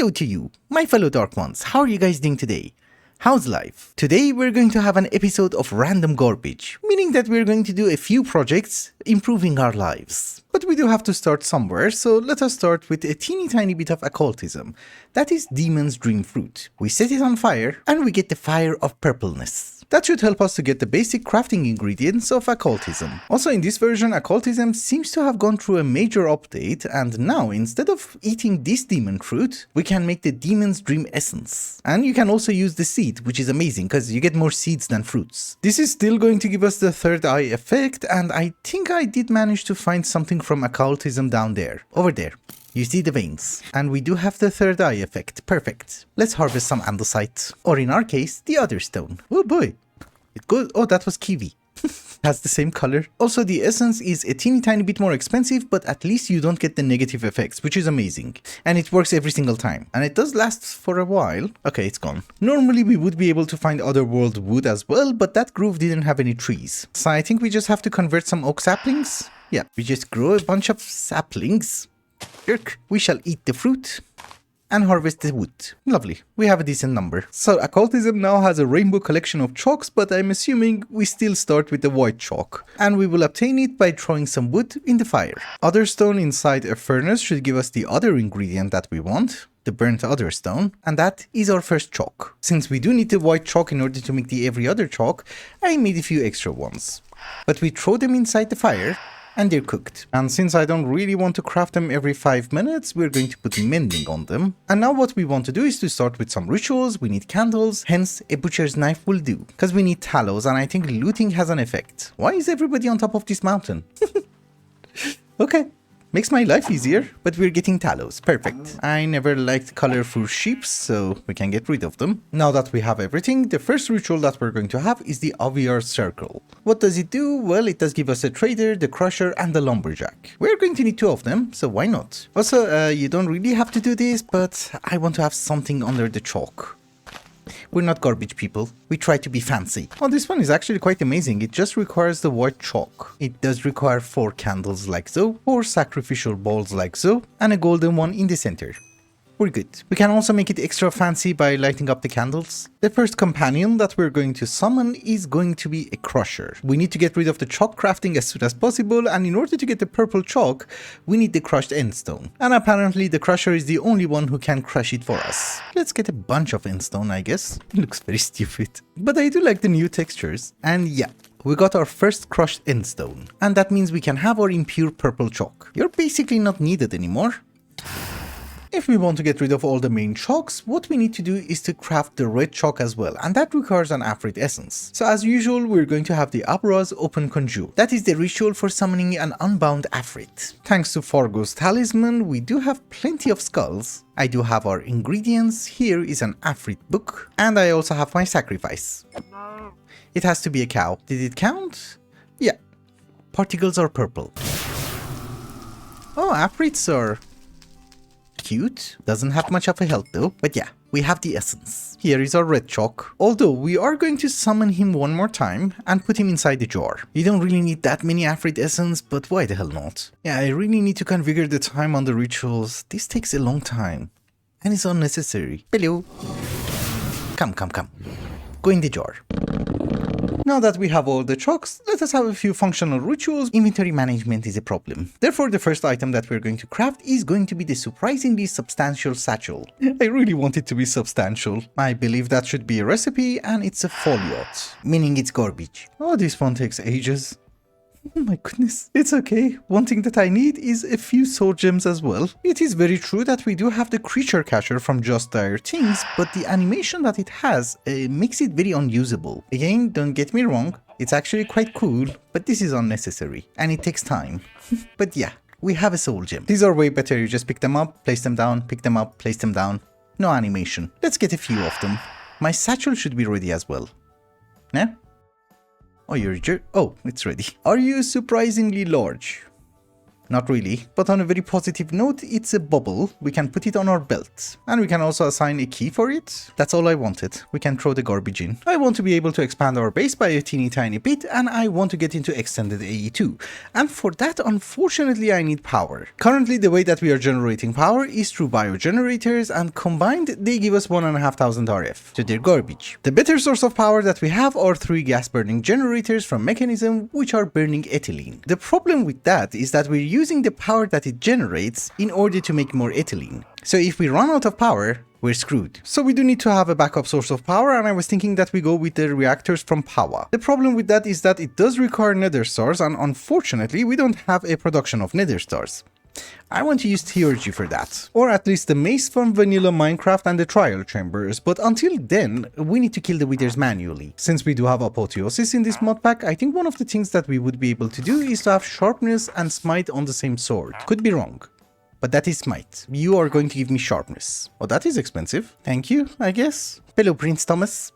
Hello to you, my fellow Dark Ones. How are you guys doing today? How's life? Today we're going to have an episode of random garbage, meaning that we're going to do a few projects improving our lives. But we do have to start somewhere, so let us start with a teeny tiny bit of occultism. That is Demon's Dream Fruit. We set it on fire and we get the fire of purpleness. That should help us to get the basic crafting ingredients of occultism. Also in this version, occultism seems to have gone through a major update, and now instead of eating this demon fruit, we can make the Demon's Dream Essence. And you can also use the seed, which is amazing because you get more seeds than fruits. This is still going to give us the third eye effect, and I think I did manage to find something from occultism down there. Over there. You see the veins. And we do have the third eye effect. Perfect. Let's harvest some andesite. Or in our case, the other stone. Oh boy. It goes. Oh, that was kiwi. Has the same color. Also, the essence is a teeny tiny bit more expensive, but at least you don't get the negative effects, which is amazing. And it works every single time. And it does last for a while. Okay, it's gone. Normally, we would be able to find otherworld wood as well, but that grove didn't have any trees. So I think we just have to convert some oak saplings. Yeah, we just grow a bunch of saplings. Jerk. We shall eat the fruit and harvest the wood. Lovely. We have a decent number. So occultism now has a rainbow collection of chalks, but I'm assuming we still start with the white chalk. And we will obtain it by throwing some wood in the fire. Other stone inside a furnace should give us the other ingredient that we want, the burnt other stone, and that is our first chalk. Since we do need the white chalk in order to make the every other chalk, I made a few extra ones. But we throw them inside the fire, and they're cooked. And since I don't really want to craft them every 5 minutes, we're going to put mending on them. And now what we want to do is to start with some rituals. We need candles, hence a butcher's knife will do. Because we need tallows, and I think looting has an effect. Why is everybody on top of this mountain? Okay. Makes my life easier, but we're getting tallows. Perfect. I never liked colorful sheep, so we can get rid of them. Now that we have everything, the first ritual that we're going to have is the Aviar Circle. What does it do? Well, it does give us a trader, the crusher, and the lumberjack. We're going to need 2 of them, so why not? Also, you don't really have to do this, but I want to have something under the chalk. We're not garbage people. We try to be fancy. Oh, this one is actually quite amazing. It just requires the white chalk. It does require 4 candles like so, 4 sacrificial bowls like so, and a golden one in the center. We're good. We can also make it extra fancy by lighting up the candles. The first companion that we're going to summon is going to be a crusher. We need to get rid of the chalk crafting as soon as possible, and in order to get the purple chalk, we need the crushed endstone. And apparently the crusher is the only one who can crush it for us. Let's get a bunch of endstone, I guess. It looks very stupid. But I do like the new textures. And yeah. We got our first crushed endstone. And that means we can have our impure purple chalk. You're basically not needed anymore. If we want to get rid of all the main chalks, what we need to do is to craft the red chalk as well, and that requires an Afrit essence. So as usual, we're going to have the Abraz Open Conjure. That is the ritual for summoning an unbound Afrit. Thanks to Fargo's talisman, we do have plenty of skulls. I do have our ingredients. Here is an Afrit book, and I also have my sacrifice. It has to be a cow. Did it count? Yeah. Particles are purple. Oh, Afrits are cute. Doesn't have much of a health though, but yeah, we have the essence. Here is our red chalk, although we are going to summon him one more time and put him inside the jar. You don't really need that many Afrit essence, but why the hell not? Yeah, I really need to configure the time on the rituals. This takes a long time and it's unnecessary. Bello. Come. Go in the jar. Now that we have all the chalks, let us have a few functional rituals. Inventory management is a problem. Therefore, the first item that we're going to craft is going to be the surprisingly substantial satchel. I really want it to be substantial. I believe that should be a recipe, and it's a foliot, meaning it's garbage. Oh, this one takes ages. Oh my goodness, it's okay. One thing that I need is a few soul gems as well. It is very true that we do have the creature catcher from Just Dire Things, but the animation that it has makes it very unusable. Again, don't get me wrong, it's actually quite cool, but this is unnecessary and it takes time. But yeah, we have a soul gem. These are way better. You just pick them up, place them down, pick them up, place them down. No animation. Let's get a few of them. My satchel should be ready as well. Yeah? Oh, you're a jerk. Oh, it's ready. Are you surprisingly large? Not really, but on a very positive note, it's a bubble. We can put it on our belt. And we can also assign a key for it. That's all I wanted. We can throw the garbage in. I want to be able to expand our base by a teeny tiny bit, and I want to get into ExtendedAE too. And for that, unfortunately, I need power. Currently, the way that we are generating power is through biogenerators, and combined, they give us 1,500 RF. So they're garbage. The better source of power that we have are 3 gas-burning generators from Mechanism, which are burning ethylene. The problem with that is that we're using the power that it generates in order to make more ethylene. So if we run out of power, we're screwed. So we do need to have a backup source of power, and I was thinking that we go with the reactors from Powah. The problem with that is that it does require nether stars, and unfortunately we don't have a production of nether stars. I want to use theurgy for that, or at least the mace from vanilla Minecraft and the trial chambers, but until then, we need to kill the withers manually. Since we do have apotheosis in this mod pack, I think one of the things that we would be able to do is to have sharpness and smite on the same sword. Could be wrong, but that is smite. You are going to give me sharpness. Oh, that is expensive. Thank you, I guess. Bello, Prince Thomas.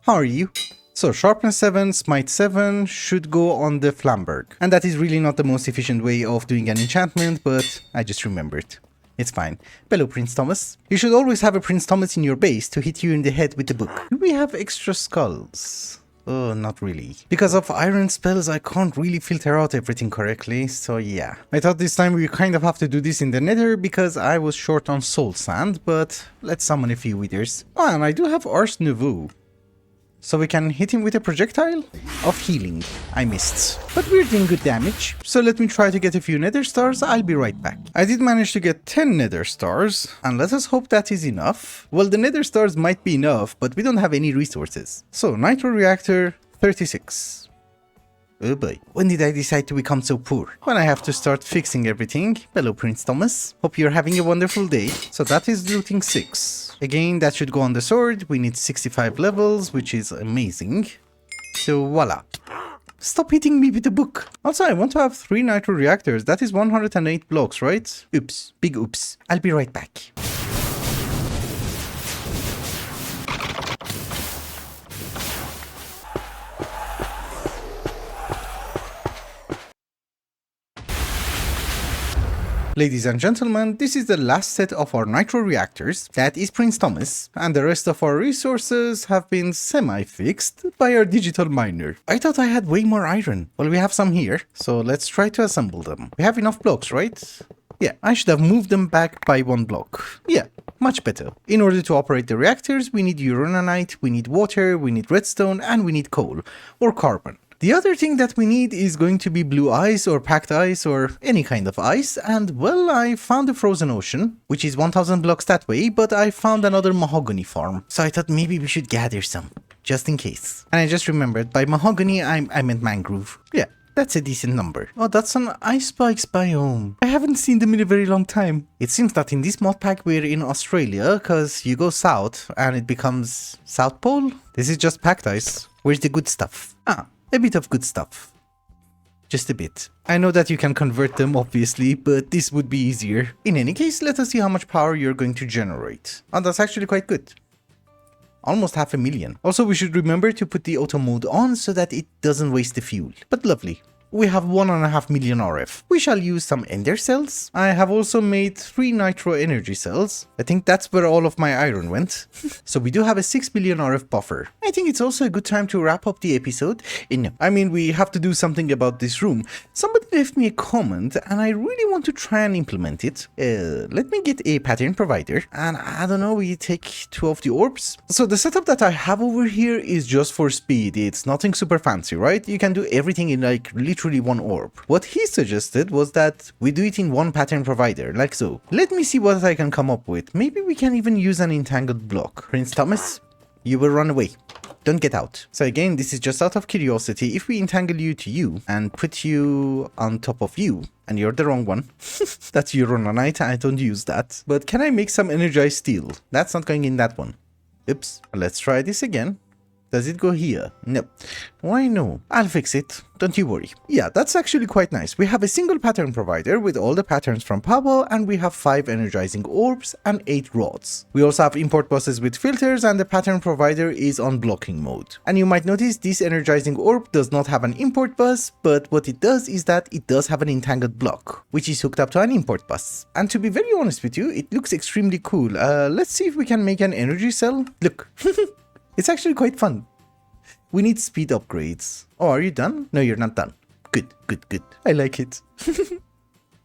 How are you? So sharpness 7, smite 7 should go on the Flamberg. And that is really not the most efficient way of doing an enchantment, but I just remembered. It's fine. Bello, Prince Thomas. You should always have a Prince Thomas in your base to hit you in the head with the book. Do we have extra skulls? Oh, not really. Because of iron spells, I can't really filter out everything correctly, so yeah. I thought this time we kind of have to do this in the nether because I was short on soul sand, but let's summon a few withers. Oh, and I do have Ars Nouveau. So we can hit him with a projectile of healing. I missed. But we're doing good damage. So let me try to get a few nether stars. I'll be right back. I did manage to get 10 nether stars. And let us hope that is enough. Well, the nether stars might be enough, but we don't have any resources. So nitro reactor 36. Oh boy, when did I decide to become so poor? When I have to start fixing everything. Hello, Prince Thomas. Hope you're having a wonderful day. So that is looting 6. Again, that should go on the sword. We need 65 levels, which is amazing. So voila. Stop hitting me with the book. Also, I want to have 3 nitro reactors. That is 108 blocks, right? Oops. Big oops. I'll be right back. Ladies and gentlemen, this is the last set of our nitro reactors. That is Prince Thomas, and the rest of our resources have been semi-fixed by our digital miner. I thought I had way more iron. Well, we have some here, so let's try to assemble them. We have enough blocks, right? Yeah, I should have moved them back by 1 block. Yeah, much better. In order to operate the reactors, we need uranite, we need water, we need redstone, and we need coal, or carbon. The other thing that we need is going to be blue ice or packed ice or any kind of ice, and well, I found a frozen ocean, which is 1000 blocks that way, but I found another mahogany farm, so I thought maybe we should gather some, just in case. And I just remembered, by mahogany I meant mangrove. Yeah, that's a decent number. Oh, that's an ice spikes biome. I haven't seen them in a very long time. It seems that in this mod pack we're in Australia, cause you go south and it becomes South Pole. This is just packed ice. Where's the good stuff? A bit of good stuff. Just a bit. I know that you can convert them, obviously, but this would be easier. In any case, let us see how much power you're going to generate. Oh, that's actually quite good. Almost 500,000. Also, we should remember to put the auto mode on so that it doesn't waste the fuel. But lovely. We have 1.5 million RF. We shall use some ender cells. I have also made 3 nitro energy cells. I think that's where all of my iron went. So we do have a 6 billion RF buffer. I think it's also a good time to wrap up the episode. I mean, we have to do something about this room. Somebody left me a comment and I really want to try and implement it. Let me get a pattern provider. And I don't know, we take 2 of the orbs. So the setup that I have over here is just for speed. It's nothing super fancy, right? You can do everything in like literally 1 orb. What he suggested was that we do it in 1 pattern provider, like so. Let me see what I can come up with. Maybe we can even use an entangled block. Prince Thomas, you will run away. Don't get out. So again, this is just out of curiosity. If we entangle you to you and put you on top of you, and you're the wrong one, that's uranite, I don't use that. But can I make some energized steel? That's not going in that one. Oops. Let's try this again. Does it go here? No. Why no? I'll fix it. Don't you worry. Yeah, that's actually quite nice. We have a single pattern provider with all the patterns from Powah, and we have 5 energizing orbs and 8 rods. We also have import buses with filters, and the pattern provider is on blocking mode. And you might notice this energizing orb does not have an import bus, but what it does is that it does have an entangled block, which is hooked up to an import bus. And to be very honest with you, it looks extremely cool. Let's see if we can make an energy cell. Look. It's actually quite fun. We need speed upgrades. Oh, are you done? No, you're not done. Good, good, good. I like it.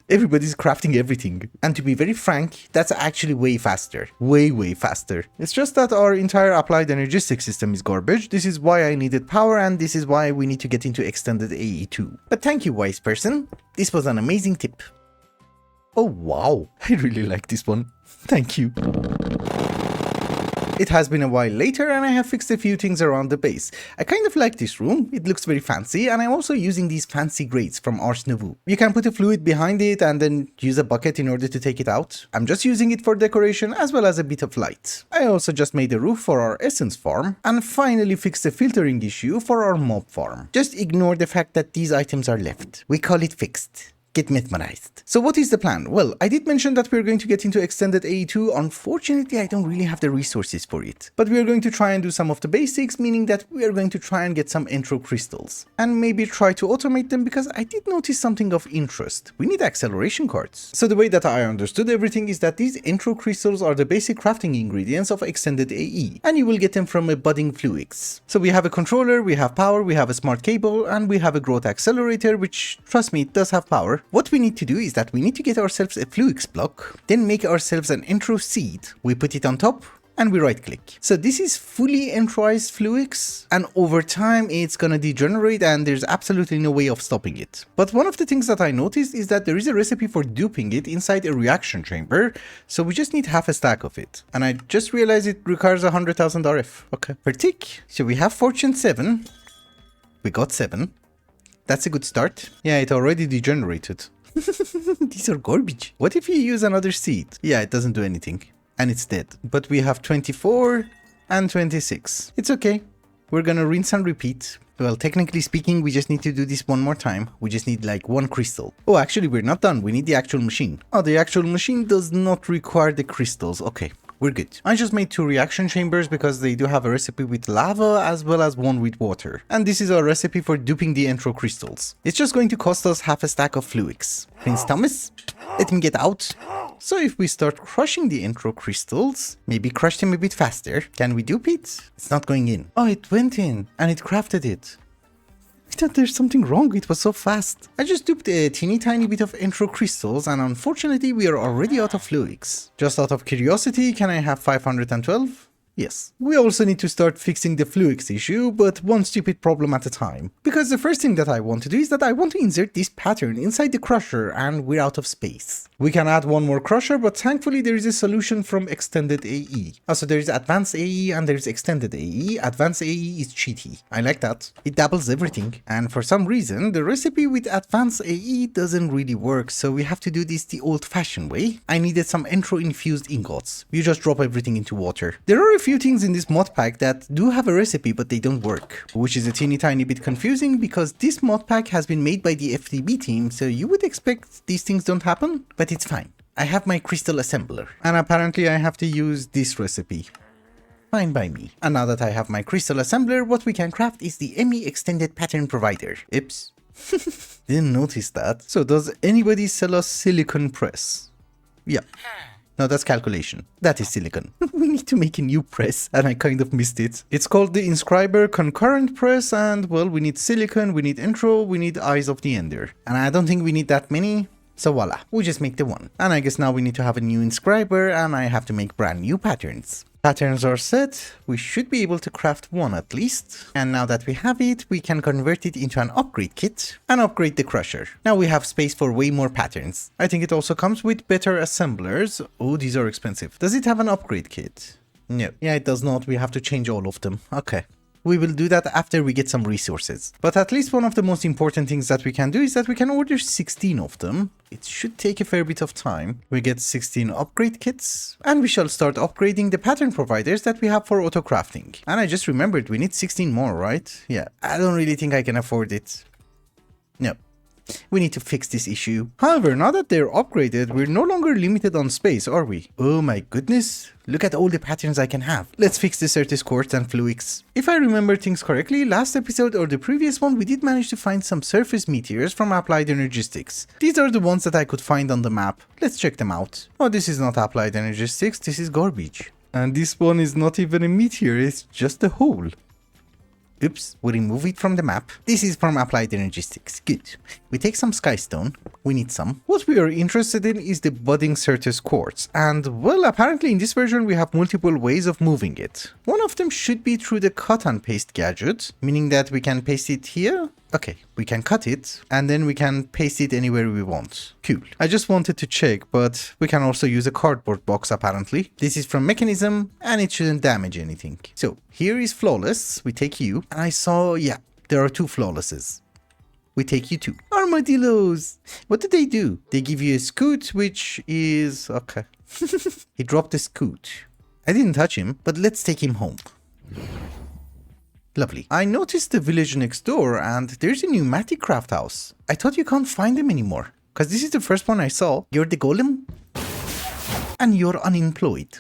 Everybody's crafting everything. And to be very frank, that's actually way faster. Way, way faster. It's just that our entire applied energistic system is garbage. This is why I needed power, and this is why we need to get into ExtendedAE too. But thank you, wise person. This was an amazing tip. Oh, wow. I really like this one. Thank you. It has been a while later, and I have fixed a few things around the base. I kind of like this room, it looks very fancy, and I'm also using these fancy grates from Ars Nouveau. You can put a fluid behind it and then use a bucket in order to take it out. I'm just using it for decoration as well as a bit of light. I also just made a roof for our essence farm, and finally fixed the filtering issue for our mob farm. Just ignore the fact that these items are left. We call it fixed. Get mesmerized. So what is the plan? Well, I did mention that we're going to get into ExtendedAE 2. Unfortunately, I don't really have the resources for it. But we are going to try and do some of the basics, meaning that we are going to try and get some intro crystals. And maybe try to automate them, because I did notice something of interest. We need acceleration cards. So the way that I understood everything is that these intro crystals are the basic crafting ingredients of ExtendedAE. And you will get them from a budding Fluix. So we have a controller, we have power, we have a smart cable, and we have a growth accelerator, which, trust me, it does have power. What we need to do is that we need to get ourselves a Fluix block, then make ourselves an intro seed. We put it on top and we right click. So this is fully introized Fluix, and over time it's gonna degenerate and there's absolutely no way of stopping it. But one of the things that I noticed is that there is a recipe for duping it inside a reaction chamber, so we just need half a stack of it. And I just realized it requires 100,000 RF. Okay. Per tick. So we have fortune 7. We got 7. That's a good start. Yeah, it already degenerated. These are garbage. What if you use another seed? Yeah, it doesn't do anything. And it's dead. But we have 24 and 26. It's okay. We're gonna rinse and repeat. Well, technically speaking, we just need to do this one more time. We just need like 1 crystal. Oh, actually, we're not done. We need the actual machine. Oh, the actual machine does not require the crystals. Okay. We're good. I just made 2 reaction chambers because they do have a recipe with lava as well as one with water. And this is our recipe for duping the intro crystals. It's just going to cost us half a stack of Fluix. Prince Thomas, let him get out. So if we start crushing the intro crystals, maybe crush them a bit faster. Can we dupe it? It's not going in. Oh, it went in and it crafted it. I thought there's something wrong, it was so fast. I just duped a teeny tiny bit of intro crystals, and unfortunately we are already out of Fluix. Just out of curiosity, can I have 512? Yes. We also need to start fixing the Fluix issue, but one stupid problem at a time. Because the first thing that I want to do is that I want to insert this pattern inside the crusher, and we're out of space. We can add one more crusher, but thankfully there is a solution from ExtendedAE. Also, there is Advanced AE and there is ExtendedAE. Advanced AE is cheaty. I like that. It doubles everything. And for some reason, the recipe with Advanced AE doesn't really work, so we have to do this the old-fashioned way. I needed some intro-infused ingots. You just drop everything into water. There are a few things in this mod pack that do have a recipe but they don't work, which is a teeny tiny bit confusing because this mod pack has been made by the FTB team, so you would expect these things don't happen, but it's fine. I have my crystal assembler, and apparently I have to use this recipe. Fine by me. And now that I have my crystal assembler, what we can craft is the ME extended pattern provider. Oops. Didn't notice that. So does anybody sell us silicon press? Yeah. No, that's calculation. That is silicon. We need to make a new press, and I kind of missed it. It's called the Inscriber Concurrent Press, and well, we need silicon, we need intro, we need Eyes of the Ender. And I don't think we need that many, so voila, we just make the one. And I guess now we need to have a new inscriber, and I have to make brand new patterns. Patterns are set, we should be able to craft one at least. And now that we have it, we can convert it into an upgrade kit and upgrade the crusher. Now we have space for way more patterns. I think it also comes with better assemblers. Oh, these are expensive. Does it have an upgrade kit? No. Yeah, it does not. We have to change all of them. Okay. We will do that after we get some resources. But at least one of the most important things that we can do is that we can order 16 of them. It should take a fair bit of time. We get 16 upgrade kits, and we shall start upgrading the pattern providers that we have for auto crafting. And I just remembered we need 16 more, right? Yeah, I don't really think I can afford it. No. We need to fix this issue. However, now that they're upgraded, we're no longer limited on space, are we? Oh my goodness. Look at all the patterns I can have. Let's fix the Certus quartz and fluix. If I remember things correctly, last episode or the previous one, we did manage to find some surface meteors from Applied Energistics. These are the ones that I could find on the map. Let's check them out. Oh, this is not Applied Energistics, this is garbage. And this one is not even a meteor, it's just a hole. Oops, we remove it from the map. This is from Applied Energistics. Good. We take some skystone. We need some. What we are interested in is the budding Certus quartz. And well, apparently in this version we have multiple ways of moving it. One of them should be through the cut and paste gadget, meaning that we can paste it here. Okay, we can cut it and then we can paste it anywhere we want. Cool. I just wanted to check, but we can also use a cardboard box apparently. This is from Mechanism and it shouldn't damage anything. So here is flawless. We take you. And I saw, yeah, there are 2 flawlesses. We take you 2. Armadillos! What do? They give you a scoot, which is... okay. He dropped a scoot. I didn't touch him, but let's take him home. Lovely. I noticed the village next door and there's a pneumatic craft house. I thought you can't find them anymore. Cause this is the first one I saw. You're the golem? And you're unemployed.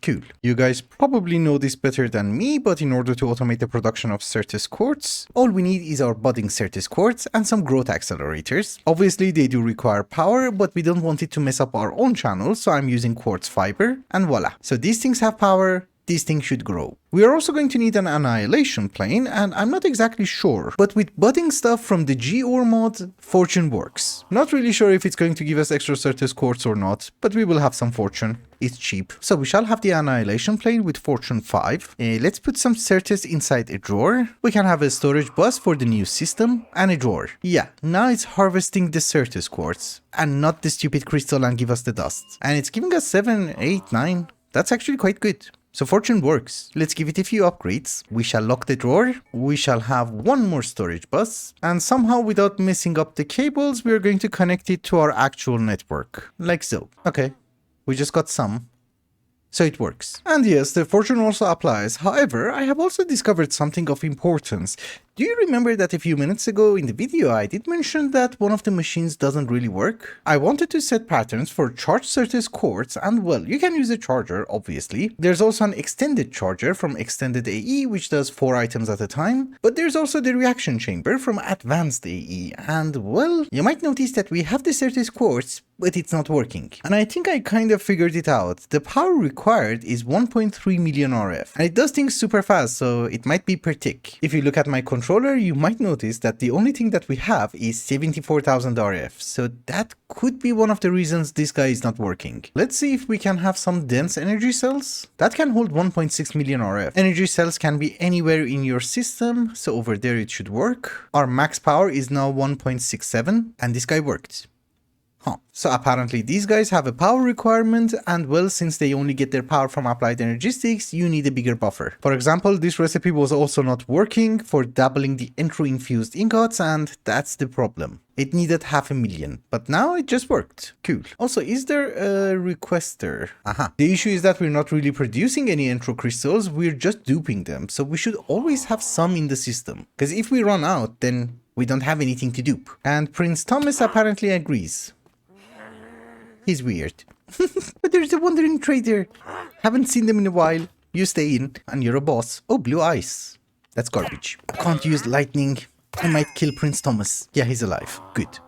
Cool. You guys probably know this better than me, but in order to automate the production of Certus quartz, all we need is our budding Certus quartz and some growth accelerators. Obviously they do require power, but we don't want it to mess up our own channel, so I'm using quartz fiber, and voila. So these things have power. These things should grow. We are also going to need an annihilation plane, and I'm not exactly sure, but with budding stuff from the G-Ore mod, fortune works. Not really sure if it's going to give us extra Certus quartz or not, but we will have some fortune. It's cheap. So we shall have the annihilation plane with fortune 5. Let's put some Certus inside a drawer. We can have a storage bus for the new system and a drawer. Yeah, now it's harvesting the Certus quartz and not the stupid crystal and give us the dust. And it's giving us 7, 8, 9. That's actually quite good. So fortune works. Let's give it a few upgrades. We shall lock the drawer. We shall have 1 more storage bus. And somehow without messing up the cables, we are going to connect it to our actual network. Like so. Okay. We just got some. So it works. And yes, the fortune also applies. However, I have also discovered something of importance. Do you remember that a few minutes ago in the video I did mention that one of the machines doesn't really work? I wanted to set patterns for charged Certus quartz, and well, you can use a charger obviously. There's also an extended charger from ExtendedAE which does 4 items at a time, but there's also the reaction chamber from AdvancedAE, and well, you might notice that we have the Certus quartz, but it's not working. And I think I kind of figured it out. The power required is 1.3 million RF, and it does things super fast, so it might be per tick. If you look at my controller, you might notice that the only thing that we have is 74,000 RF, so that could be one of the reasons this guy is not working. Let's see if we can have some dense energy cells. That can hold 1.6 million RF. Energy cells can be anywhere in your system, so over there it should work. Our max power is now 1.67, and this guy worked. Huh. So apparently these guys have a power requirement, and well, since they only get their power from Applied Energistics, you need a bigger buffer. For example, this recipe was also not working for doubling the entro-infused ingots, and that's the problem. It needed 500,000, but now it just worked. Cool. Also, is there a requester? Aha. The issue is that we're not really producing any entro crystals, we're just duping them, so we should always have some in the system. Because if we run out, then we don't have anything to dupe. And Prince Thomas apparently agrees. He's weird. But there's a wandering trader. Haven't seen them in a while. You stay in, and you're a boss. Oh, blue ice. That's garbage. Can't use lightning. I might kill Prince Thomas. Yeah, he's alive. Good.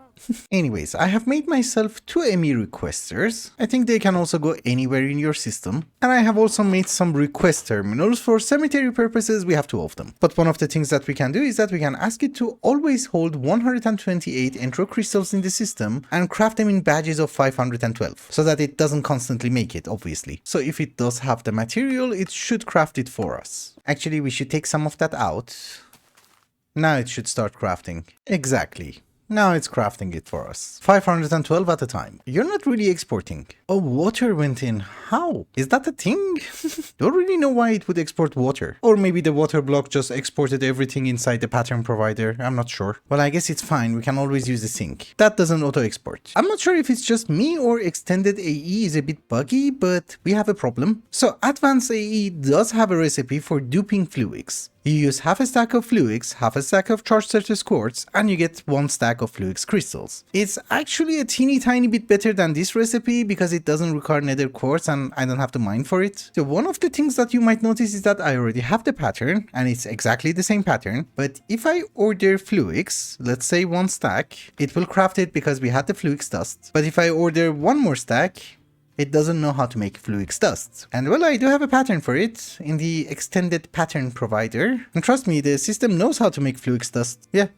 Anyways, I have made myself 2 ME requesters. I think they can also go anywhere in your system. And I have also made some request terminals. For cemetery purposes, we have 2 of them. But one of the things that we can do is that we can ask it to always hold 128 entro crystals in the system and craft them in badges of 512, so that it doesn't constantly make it, obviously. So if it does have the material, it should craft it for us. Actually, we should take some of that out. Now it should start crafting. Exactly. Now it's crafting it for us. 512 at a time. You're not really exporting. Oh, water went in. How? Is that a thing? Don't really know why it would export water. Or maybe the water block just exported everything inside the pattern provider. I'm not sure. Well, I guess it's fine. We can always use the sink. That doesn't auto-export. I'm not sure if it's just me or ExtendedAE is a bit buggy, but we have a problem. So Advanced AE does have a recipe for duping Fluix. You use half a stack of Fluix, half a stack of charged surface quartz, and you get one stack of Fluix crystals. It's actually a teeny tiny bit better than this recipe because it doesn't require nether quartz and I don't have to mine for it. So one of the things that you might notice is that I already have the pattern and it's exactly the same pattern. But if I order Fluix, let's say one stack, it will craft it because we had the Fluix dust. But if I order one more stack, it doesn't know how to make Fluix dust. And well, I do have a pattern for it in the extended pattern provider. And trust me, the system knows how to make Fluix dust. Yeah.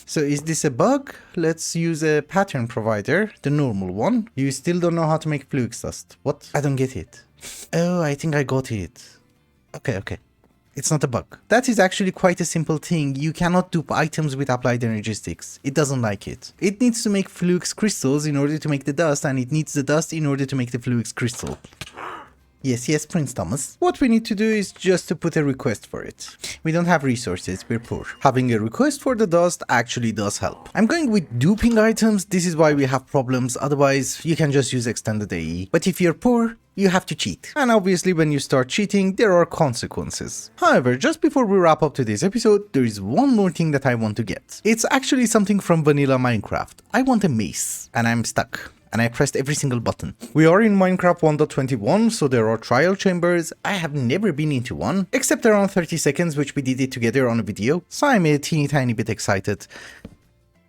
So is this a bug? Let's use a pattern provider, the normal one. You still don't know how to make Fluix dust. What? I don't get it. Oh, I think I got it. Okay. It's not a bug. That is actually quite a simple thing. You cannot dupe items with applied energistics. It doesn't like it. It needs to make Fluix crystals in order to make the dust, and it needs the dust in order to make the Fluix crystal. Yes, Prince Thomas. What we need to do is just to put a request for it. We don't have resources, we're poor. Having a request for the dust actually does help. I'm going with duping items, this is why we have problems, otherwise you can just use ExtendedAE. But if you're poor, you have to cheat. And obviously when you start cheating, there are consequences. However, just before we wrap up today's episode, there is one more thing that I want to get. It's actually something from vanilla Minecraft. I want a mace, and I'm stuck. And I pressed every single button. We are in Minecraft 1.21, so there are trial chambers. I have never been into one, except around 30 seconds, which we did it together on a video. So I'm a teeny tiny bit excited.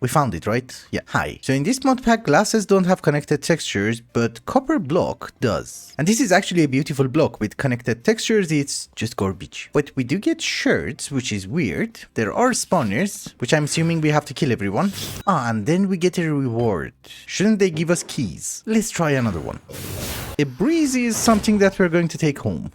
We found it, right? Yeah. Hi. So in this mod pack, glasses don't have connected textures, but copper block does. And this is actually a beautiful block with connected textures. It's just garbage. But we do get shards, which is weird. There are spawners, which I'm assuming we have to kill everyone. And then we get a reward. Shouldn't they give us keys? Let's try another one. A breeze is something that we're going to take home.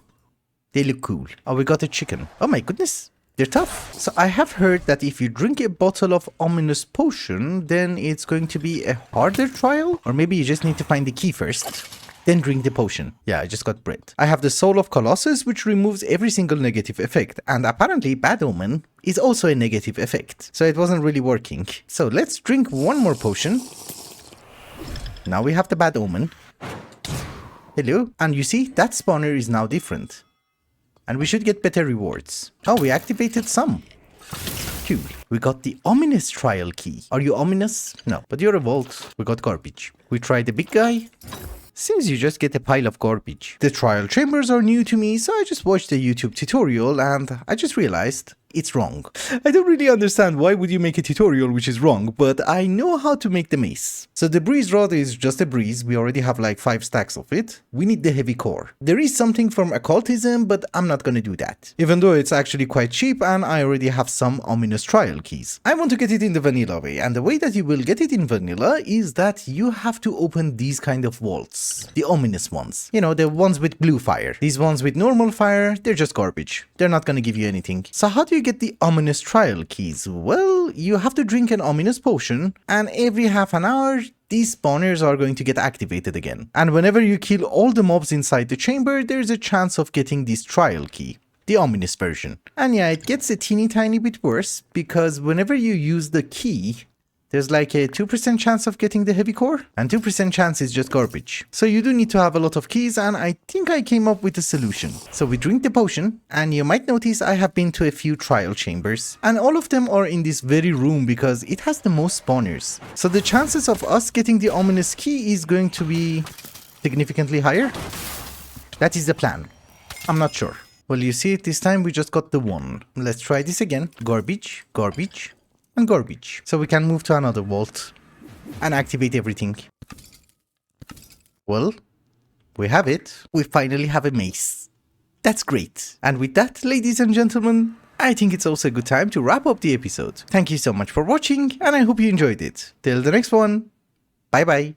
They look cool. Oh, we got a chicken. Oh my goodness. They're tough. So I have heard that if you drink a bottle of ominous potion, then it's going to be a harder trial. Or maybe you just need to find the key first, then drink the potion. Yeah, I just got bread. I have the Soul of Colossus, which removes every single negative effect. And apparently Bad Omen is also a negative effect. So it wasn't really working. So let's drink one more potion. Now we have the Bad Omen. Hello. And you see, that spawner is now different. And we should get better rewards. Oh, we activated some. Cool. We got the ominous trial key. Are you ominous? No, but you're a vault. We got garbage. We tried the big guy. Seems you just get a pile of garbage. The trial chambers are new to me, so I just watched a YouTube tutorial and I just realized it's wrong. I don't really understand why would you make a tutorial which is wrong, but I know how to make the mace. So the breeze rod is just a breeze, we already have like 5 stacks of it. We need the heavy core. There is something from occultism, but I'm not gonna do that. Even though it's actually quite cheap and I already have some ominous trial keys. I want to get it in the vanilla way, and the way that you will get it in vanilla is that you have to open these kind of vaults. The ominous ones. You know, the ones with blue fire. These ones with normal fire, they're just garbage. They're not gonna give you anything. So how do you get the ominous trial keys? Well, you have to drink an ominous potion, and every half an hour, these spawners are going to get activated again. And whenever you kill all the mobs inside the chamber, there's a chance of getting this trial key. The ominous version. And yeah, it gets a teeny tiny bit worse, because whenever you use the key, there's like a 2% chance of getting the heavy core, and 2% chance is just garbage. So you do need to have a lot of keys, and I think I came up with a solution. So we drink the potion, and you might notice I have been to a few trial chambers, and all of them are in this very room because it has the most spawners. So the chances of us getting the ominous key is going to be significantly higher. That is the plan. I'm not sure. Well, you see it, this time we just got the one. Let's try this again. Garbage, garbage, and garbage. So we can move to another vault and activate everything. Well, we have it. We finally have a mace. That's great. And with that, ladies and gentlemen, I think it's also a good time to wrap up the episode. Thank you so much for watching, and I hope you enjoyed it. Till the next one, bye bye.